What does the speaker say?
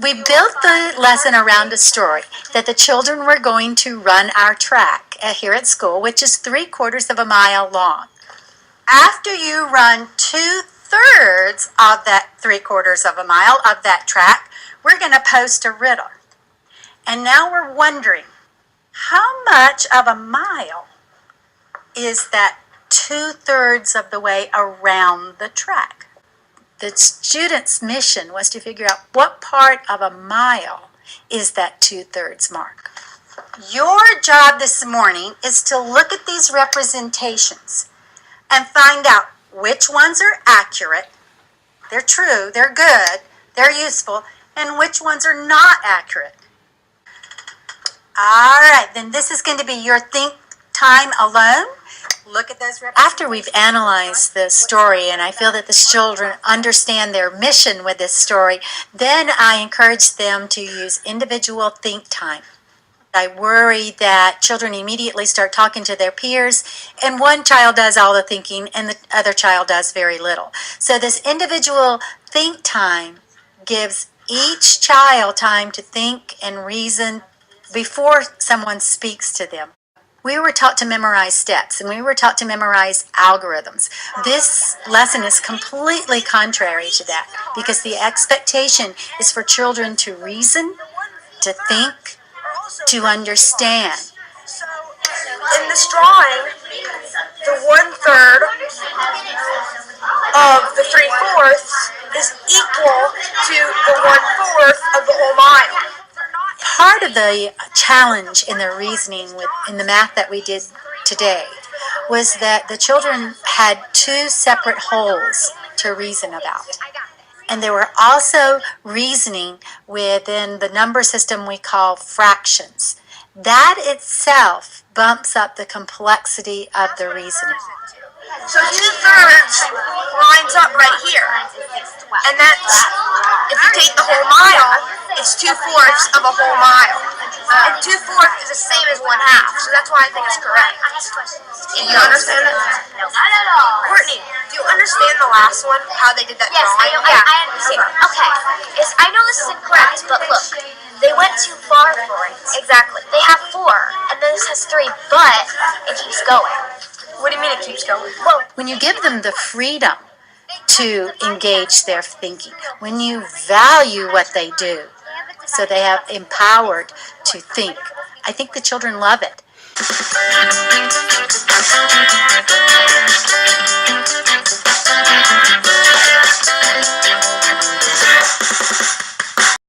We built the lesson around a story that the children were going to run our track here at school, which is 3/4 of a mile long. After you run 2/3 of that 3/4 of a mile of that track, we're going to post a riddle. And now we're wondering, how much of a mile is that 2/3 of the way around the track? The student's mission was to figure out what part of a mile is that 2/3 mark. Your job this morning is to look at these representations and find out which ones are accurate, they're true, they're good, they're useful, and which ones are not accurate. All right, then this is going to be your think time alone. Look at those. After we've analyzed the story and I feel that the children understand their mission with this story, then I encourage them to use individual think time. I worry that children immediately start talking to their peers and one child does all the thinking and the other child does very little. So this individual think time gives each child time to think and reason before someone speaks to them. We were taught to memorize steps and we were taught to memorize algorithms. This lesson is completely contrary to that because the expectation is for children to reason, to think, to understand. In this drawing, the 1/3 of the 3/4 is equal to the 1/4 of the whole mile. Part of the challenge in the reasoning in the math that we did today was that the children had 2 separate wholes to reason about. And they were also reasoning within the number system we call fractions. That itself bumps up the complexity of the reasoning. So 2/3 lines up right here. And that's, if you take the whole mile, it's 2/4 of a whole mile. And 2/4 is the same as 1/2, so that's why I think it's correct. Do you understand that? No, not at all. Courtney, do you understand the last one, how they did that Yes, drawing? I understand. Okay, I know this is incorrect, but look, they went too far for it. Exactly. They have 4, and then this has 3, but it keeps going. What do you mean it keeps going? Well, When you give them the freedom to engage their thinking, when you value what they do, so they have empowered to think, I think the children love it.